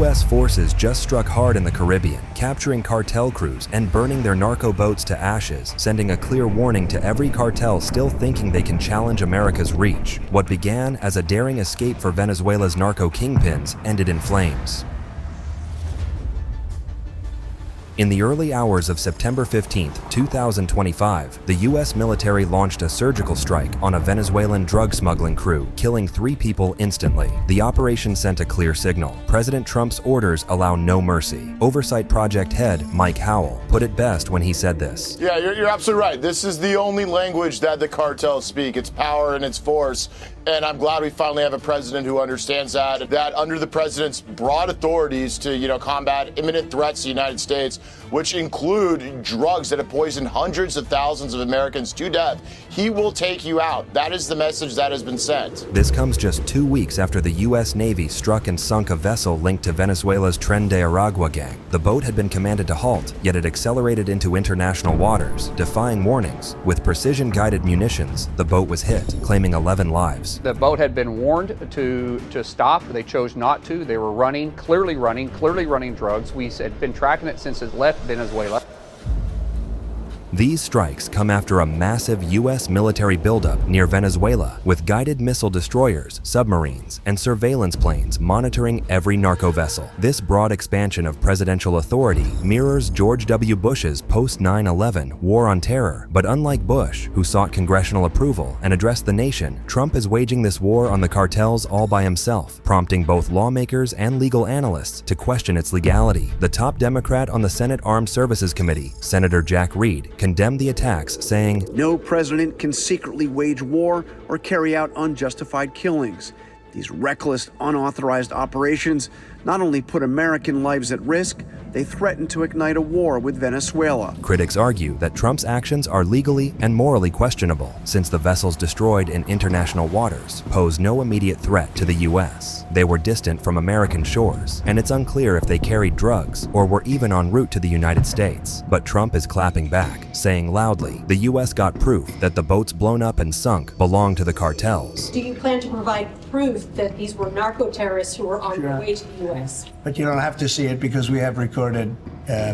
U.S. forces just struck hard in the Caribbean, capturing cartel crews and burning their narco boats to ashes, sending a clear warning to every cartel still thinking they can challenge America's reach. What began as a daring escape for Venezuela's narco kingpins ended in flames. In the early hours of September 15, 2025, the U.S. military launched a surgical strike on a Venezuelan drug smuggling crew, killing 3 people instantly. The operation sent a clear signal. President Trump's orders allow no mercy. Oversight Project head Mike Howell put it best when he said this. Yeah, you're absolutely right. This is the only language that the cartels speak. It's power and it's force. And I'm glad we finally have a president who understands that under the president's broad authorities to, combat imminent threats to the United States, which include drugs that have poisoned hundreds of thousands of Americans to death, he will take you out. That is the message that has been sent. This comes just 2 weeks after the U.S. Navy struck and sunk a vessel linked to Venezuela's Tren de Aragua gang. The boat had been commanded to halt, yet it accelerated into international waters, defying warnings. With precision-guided munitions, the boat was hit, claiming 11 lives. The boat had been warned to stop. They chose not to. They were clearly running drugs. We had been tracking it since it left Venezuela. These strikes come after a massive U.S. military buildup near Venezuela, with guided missile destroyers, submarines, and surveillance planes monitoring every narco vessel. This broad expansion of presidential authority mirrors George W. Bush's post-9/11 war on terror. But unlike Bush, who sought congressional approval and addressed the nation, Trump is waging this war on the cartels all by himself, prompting both lawmakers and legal analysts to question its legality. The top Democrat on the Senate Armed Services Committee, Senator Jack Reed, condemned the attacks, saying, "No president can secretly wage war or carry out unjustified killings. These reckless, unauthorized operations not only put American lives at risk, they threaten to ignite a war with Venezuela." Critics argue that Trump's actions are legally and morally questionable, since the vessels destroyed in international waters pose no immediate threat to the U.S. They were distant from American shores, and it's unclear if they carried drugs or were even en route to the United States. But Trump is clapping back, saying loudly, the U.S. got proof that the boats blown up and sunk belong to the cartels. Do you plan to provide proof that these were narco terrorists who were on their way to the U.S.? But you don't have to see it because we have recorded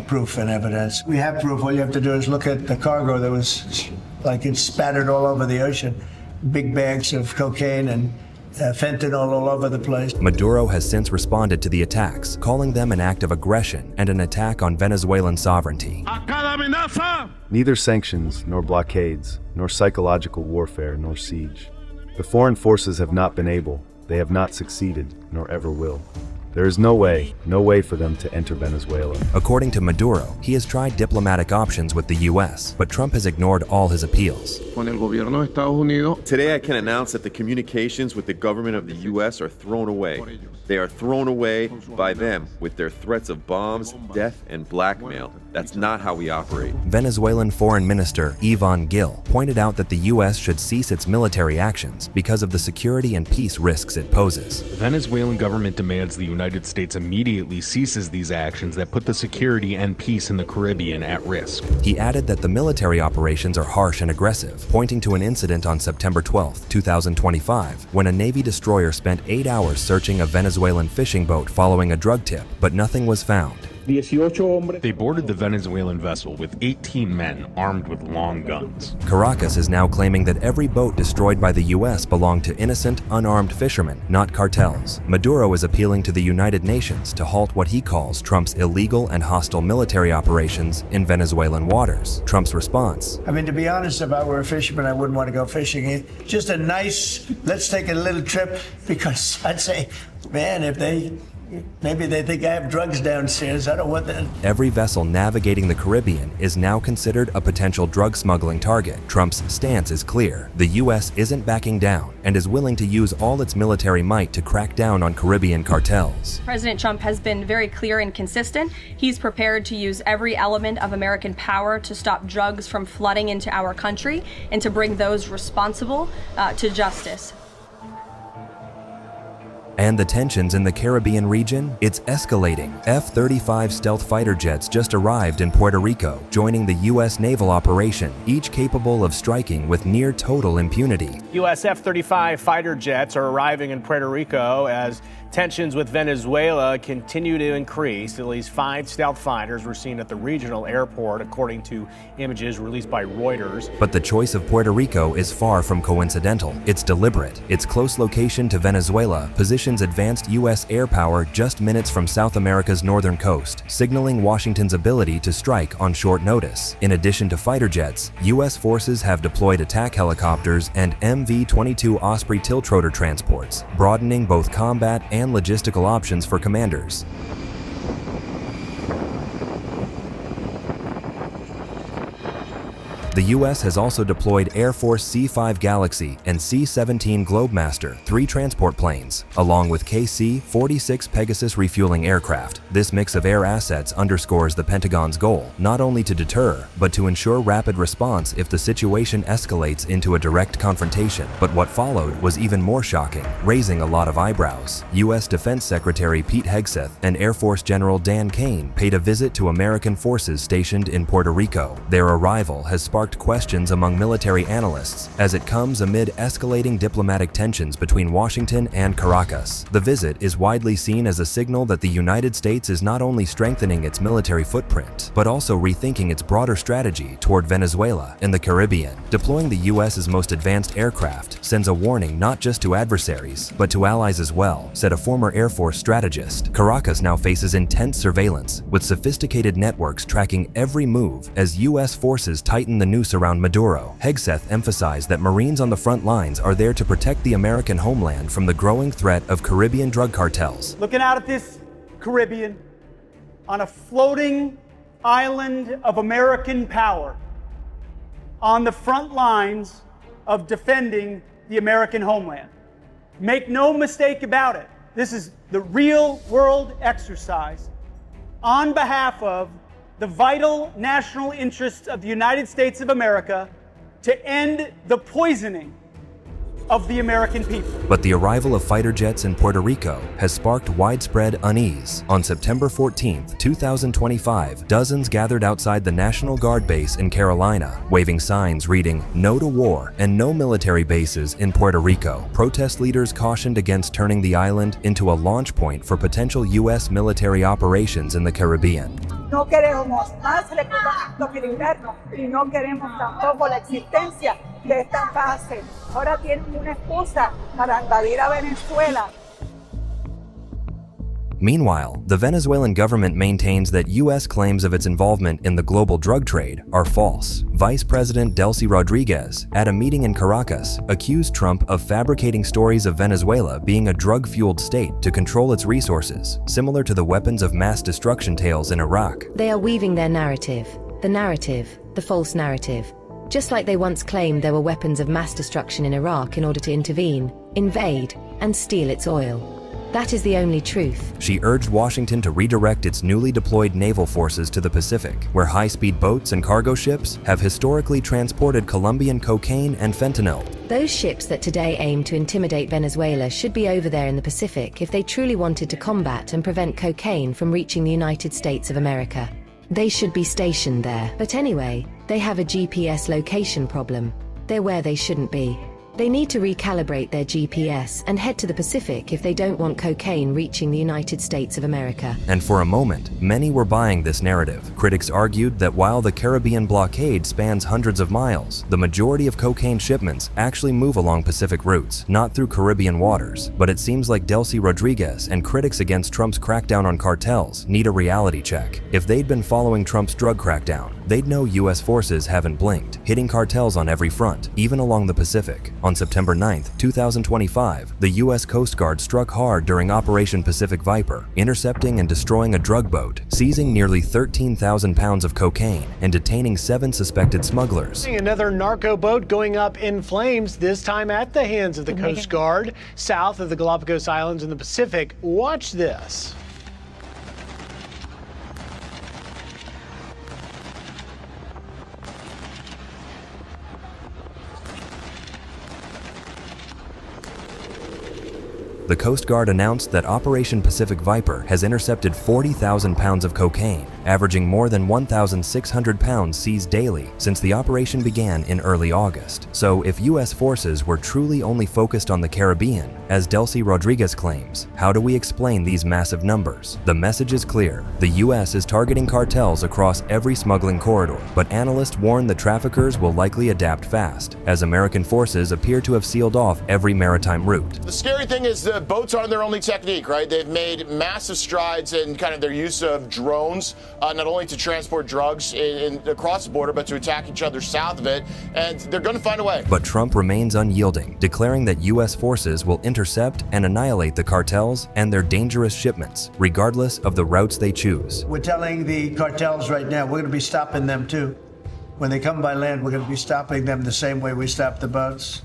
proof and evidence. We have proof. All you have to do is look at the cargo that was it's spattered all over the ocean. Big bags of cocaine and fentanyl all over the place. Maduro has since responded to the attacks, calling them an act of aggression and an attack on Venezuelan sovereignty. Neither sanctions, nor blockades, nor psychological warfare, nor siege. The foreign forces have not been able, they have not succeeded, nor ever will. There is no way for them to enter Venezuela. According to Maduro, he has tried diplomatic options with the U.S., but Trump has ignored all his appeals. Today I can announce that the communications with the government of the U.S. are thrown away. They are thrown away by them with their threats of bombs, death, and blackmail. That's not how we operate. Venezuelan Foreign Minister Ivan Gil pointed out that the U.S. should cease its military actions because of the security and peace risks it poses. The Venezuelan government demands the United States immediately ceases these actions that put the security and peace in the Caribbean at risk. He added that the military operations are harsh and aggressive, pointing to an incident on September 12, 2025, when a Navy destroyer spent 8 hours searching a Venezuelan fishing boat following a drug tip, but nothing was found. They boarded the Venezuelan vessel with 18 men armed with long guns. Caracas is now claiming that every boat destroyed by the U.S. belonged to innocent, unarmed fishermen, not cartels. Maduro is appealing to the United Nations to halt what he calls Trump's illegal and hostile military operations in Venezuelan waters. Trump's response: to be honest, if I were a fisherman, I wouldn't want to go fishing. Just a nice, let's take a little trip, because I'd say, man, maybe they think I have drugs downstairs. I don't want that. Every vessel navigating the Caribbean is now considered a potential drug smuggling target. Trump's stance is clear. The U.S. isn't backing down and is willing to use all its military might to crack down on Caribbean cartels. President Trump has been very clear and consistent. He's prepared to use every element of American power to stop drugs from flooding into our country and to bring those responsible to justice. And the tensions in the Caribbean region? It's escalating. F-35 stealth fighter jets just arrived in Puerto Rico, joining the U.S. naval operation, each capable of striking with near total impunity. U.S. F-35 fighter jets are arriving in Puerto Rico as Tensions with Venezuela continue to increase. At least 5 stealth fighters were seen at the regional airport, according to images released by Reuters. But the choice of Puerto Rico is far from coincidental. It's deliberate. Its close location to Venezuela positions advanced U.S. air power just minutes from South America's northern coast, signaling Washington's ability to strike on short notice. In addition to fighter jets, U.S. forces have deployed attack helicopters and MV-22 Osprey tiltrotor transports, broadening both combat and logistical options for commanders. The U.S. has also deployed Air Force C-5 Galaxy and C-17 Globemaster, 3 transport planes, along with KC-46 Pegasus refueling aircraft. This mix of air assets underscores the Pentagon's goal, not only to deter, but to ensure rapid response if the situation escalates into a direct confrontation. But what followed was even more shocking, raising a lot of eyebrows. U.S. Defense Secretary Pete Hegseth and Air Force General Dan Kane paid a visit to American forces stationed in Puerto Rico. Their arrival has sparked questions among military analysts as it comes amid escalating diplomatic tensions between Washington and Caracas. The visit is widely seen as a signal that the United States is not only strengthening its military footprint, but also rethinking its broader strategy toward Venezuela and the Caribbean. Deploying the U.S.'s most advanced aircraft sends a warning not just to adversaries, but to allies as well, said a former Air Force strategist. Caracas now faces intense surveillance, with sophisticated networks tracking every move as U.S. forces tighten the noose around Maduro. Hegseth emphasized that Marines on the front lines are there to protect the American homeland from the growing threat of Caribbean drug cartels. Looking out at this Caribbean, on a floating island of American power, on the front lines of defending the American homeland. Make no mistake about it, this is the real world exercise on behalf of the vital national interests of the United States of America to end the poisoning of the American people. But the arrival of fighter jets in Puerto Rico has sparked widespread unease. On September 14, 2025, dozens gathered outside the National Guard base in Carolina, waving signs reading "No to War" and "No military bases in Puerto Rico." Protest leaders cautioned against turning the island into a launch point for potential U.S. military operations in the Caribbean. No queremos más reclutamiento militar y no queremos tampoco la existencia de esta base. Ahora tienen una excusa para invadir a Venezuela. Meanwhile, the Venezuelan government maintains that U.S. claims of its involvement in the global drug trade are false. Vice President Delcy Rodriguez, at a meeting in Caracas, accused Trump of fabricating stories of Venezuela being a drug-fueled state to control its resources, similar to the weapons of mass destruction tales in Iraq. They are weaving their narrative, the false narrative. Just like they once claimed there were weapons of mass destruction in Iraq in order to intervene, invade, and steal its oil. That is the only truth. She urged Washington to redirect its newly deployed naval forces to the Pacific, where high-speed boats and cargo ships have historically transported Colombian cocaine and fentanyl. Those ships that today aim to intimidate Venezuela should be over there in the Pacific if they truly wanted to combat and prevent cocaine from reaching the United States of America. They should be stationed there. But anyway, they have a GPS location problem. They're where they shouldn't be. They need to recalibrate their GPS and head to the Pacific if they don't want cocaine reaching the United States of America. And for a moment, many were buying this narrative. Critics argued that while the Caribbean blockade spans hundreds of miles, the majority of cocaine shipments actually move along Pacific routes, not through Caribbean waters. But it seems like Delcy Rodriguez and critics against Trump's crackdown on cartels need a reality check. If they'd been following Trump's drug crackdown, they'd know U.S. forces haven't blinked, hitting cartels on every front, even along the Pacific. On September 9, 2025, the U.S. Coast Guard struck hard during Operation Pacific Viper, intercepting and destroying a drug boat, seizing nearly 13,000 pounds of cocaine, and detaining 7 suspected smugglers. Another narco boat going up in flames, this time at the hands of the Coast Guard, south of the Galapagos Islands in the Pacific. Watch this. The Coast Guard announced that Operation Pacific Viper has intercepted 40,000 pounds of cocaine, averaging more than 1,600 pounds seized daily since the operation began in early August. So if U.S. forces were truly only focused on the Caribbean, as Delcy Rodriguez claims, how do we explain these massive numbers? The message is clear. The U.S. is targeting cartels across every smuggling corridor, but analysts warn the traffickers will likely adapt fast, as American forces appear to have sealed off every maritime route. The scary thing is the boats aren't their only technique, right? They've made massive strides in kind of their use of drones, not only to transport drugs across the border, but to attack each other south of it, and they're going to find a way. But Trump remains unyielding, declaring that U.S. forces will intercept and annihilate the cartels and their dangerous shipments, regardless of the routes they choose. We're telling the cartels right now, we're going to be stopping them too. When they come by land, we're going to be stopping them the same way we stop the boats.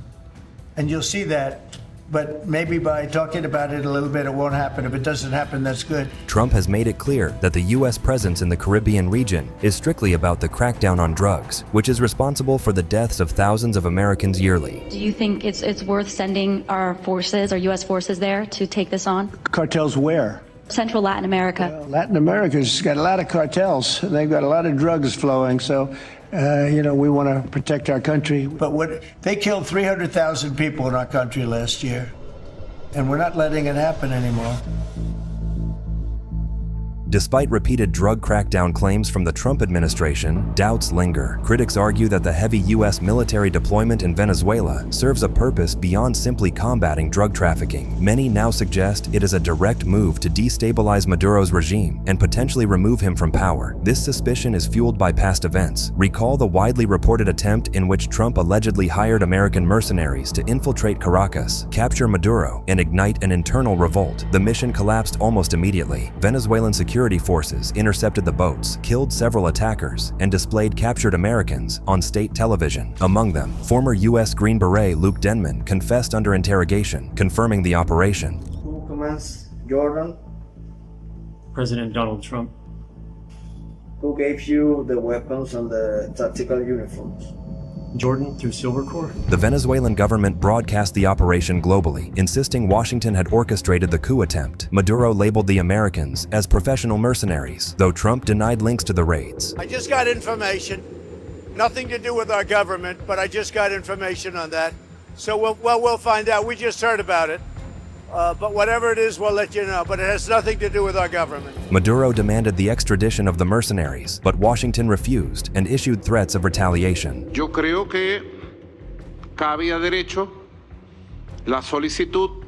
And you'll see that, but maybe by talking about it a little bit, it won't happen. If it doesn't happen, that's good. Trump has made it clear that the U.S. presence in the Caribbean region is strictly about the crackdown on drugs, which is responsible for the deaths of thousands of Americans yearly. Do you think it's worth sending our forces, our U.S. forces there to take this on? Cartels where? Central Latin America. Latin America's got a lot of cartels. They've got a lot of drugs flowing, so we want to protect our country. But they killed 300,000 people in our country last year, and we're not letting it happen anymore. Despite repeated drug crackdown claims from the Trump administration, doubts linger. Critics argue that the heavy U.S. military deployment in Venezuela serves a purpose beyond simply combating drug trafficking. Many now suggest it is a direct move to destabilize Maduro's regime and potentially remove him from power. This suspicion is fueled by past events. Recall the widely reported attempt in which Trump allegedly hired American mercenaries to infiltrate Caracas, capture Maduro, and ignite an internal revolt. The mission collapsed almost immediately. Venezuelan security forces intercepted the boats, killed several attackers, and displayed captured Americans on state television. Among them, former U.S. Green Beret Luke Denman confessed under interrogation, confirming the operation. Who commands Jordan? President Donald Trump. Who gave you the weapons and the tactical uniforms? Jordan through Silver Corps. The Venezuelan government broadcast the operation globally, insisting Washington had orchestrated the coup attempt. Maduro labeled the Americans as professional mercenaries, though Trump denied links to the raids. I just got information, nothing to do with our government, but I just got information on that. So we'll find out. We just heard about it. But whatever it is, we'll let you know. But it has nothing to do with our government. Maduro demanded the extradition of the mercenaries, but Washington refused and issued threats of retaliation. Yo creo que cabía derecho la solicitud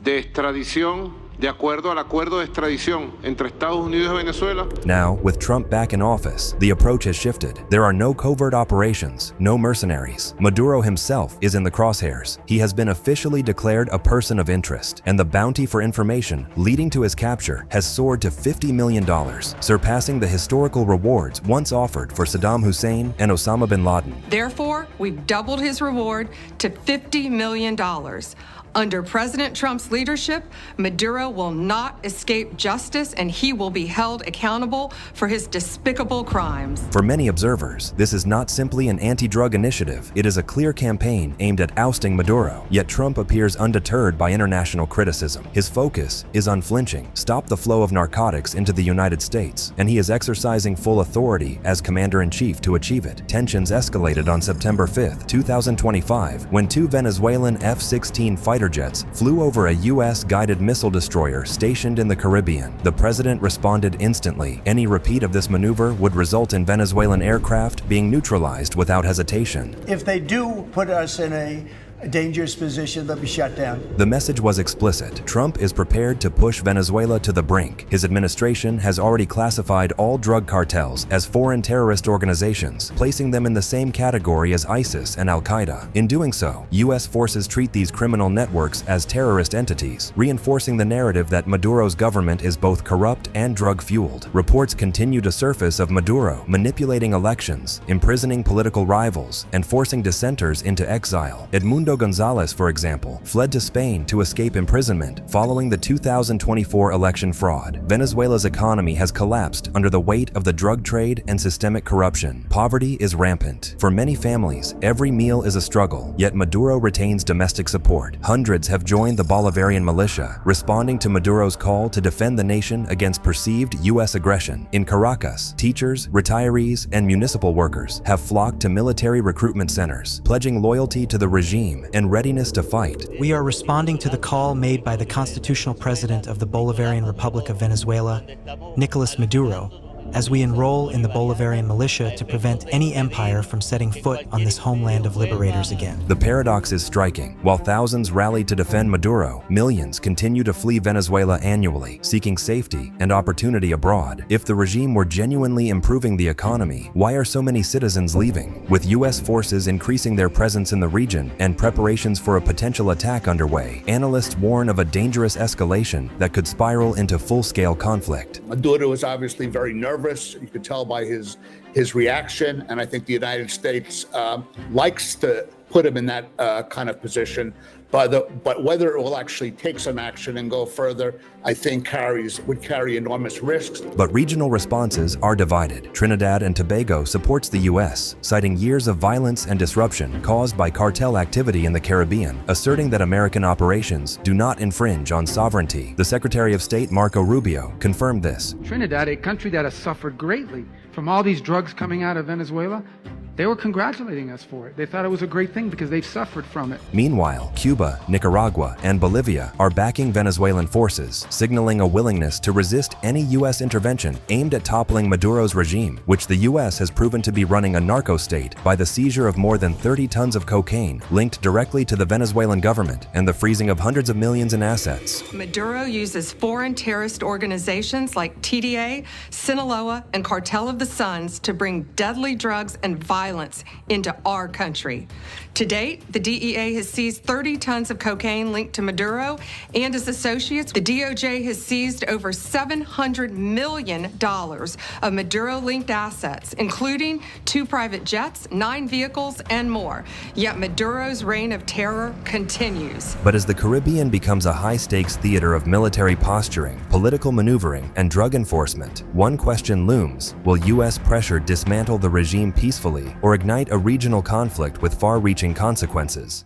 de extradición de acuerdo al acuerdo de extradición entre Estados Unidos y Venezuela. Now, with Trump back in office, the approach has shifted. There are no covert operations, no mercenaries. Maduro himself is in the crosshairs. He has been officially declared a person of interest, and the bounty for information leading to his capture has soared to $50 million, surpassing the historical rewards once offered for Saddam Hussein and Osama bin Laden. Therefore, we've doubled his reward to $50 million. Under President Trump's leadership, Maduro will not escape justice and he will be held accountable for his despicable crimes. For many observers, this is not simply an anti-drug initiative. It is a clear campaign aimed at ousting Maduro. Yet Trump appears undeterred by international criticism. His focus is unflinching. Stop the flow of narcotics into the United States, and he is exercising full authority as commander-in-chief to achieve it. Tensions escalated on September 5, 2025, when two Venezuelan F-16 fighter jets flew over a U.S. guided missile destroyer stationed in the Caribbean. The president responded instantly. Any repeat of this maneuver would result in Venezuelan aircraft being neutralized without hesitation. If they do put us in a dangerous position, they'll be shut down. The message was explicit. Trump is prepared to push Venezuela to the brink. His administration has already classified all drug cartels as foreign terrorist organizations, placing them in the same category as ISIS and Al-Qaeda. In doing so, U.S. forces treat these criminal networks as terrorist entities, reinforcing the narrative that Maduro's government is both corrupt and drug-fueled. Reports continue to surface of Maduro manipulating elections, imprisoning political rivals, and forcing dissenters into exile. Edmundo Raimundo Gonzalez, for example, fled to Spain to escape imprisonment following the 2024 election fraud. Venezuela's economy has collapsed under the weight of the drug trade and systemic corruption. Poverty is rampant. For many families, every meal is a struggle, yet Maduro retains domestic support. Hundreds have joined the Bolivarian militia, responding to Maduro's call to defend the nation against perceived U.S. aggression. In Caracas, teachers, retirees, and municipal workers have flocked to military recruitment centers, pledging loyalty to the regime and readiness to fight. We are responding to the call made by the constitutional president of the Bolivarian Republic of Venezuela, Nicolas Maduro, as we enroll in the Bolivarian militia to prevent any empire from setting foot on this homeland of liberators again. The paradox is striking. While thousands rallied to defend Maduro, millions continue to flee Venezuela annually, seeking safety and opportunity abroad. If the regime were genuinely improving the economy, why are so many citizens leaving? With U.S. forces increasing their presence in the region and preparations for a potential attack underway, analysts warn of a dangerous escalation that could spiral into full-scale conflict. Maduro is obviously very nervous. You could tell by his reaction, and I think the United States likes to put him in that kind of position. But whether it will actually take some action and go further, I think would carry enormous risks. But regional responses are divided. Trinidad and Tobago supports the U.S., citing years of violence and disruption caused by cartel activity in the Caribbean, asserting that American operations do not infringe on sovereignty. The Secretary of State, Marco Rubio, confirmed this. Trinidad, a country that has suffered greatly from all these drugs coming out of Venezuela, they were congratulating us for it. They thought it was a great thing because they've suffered from it. Meanwhile, Cuba, Nicaragua, and Bolivia are backing Venezuelan forces, signaling a willingness to resist any U.S. intervention aimed at toppling Maduro's regime, which the U.S. has proven to be running a narco state by the seizure of more than 30 tons of cocaine linked directly to the Venezuelan government and the freezing of hundreds of millions in assets. Maduro uses foreign terrorist organizations like TDA, Sinaloa, and Cartel of the Suns to bring deadly drugs and violence into our country. To date, the DEA has seized 30 tons of cocaine linked to Maduro and his associates. The DOJ has seized over $700 million of Maduro-linked assets, including 2 private jets, 9 vehicles, and more. Yet Maduro's reign of terror continues. But as the Caribbean becomes a high-stakes theater of military posturing, political maneuvering, and drug enforcement, one question looms: will U.S. pressure dismantle the regime peacefully or ignite a regional conflict with far-reaching consequences?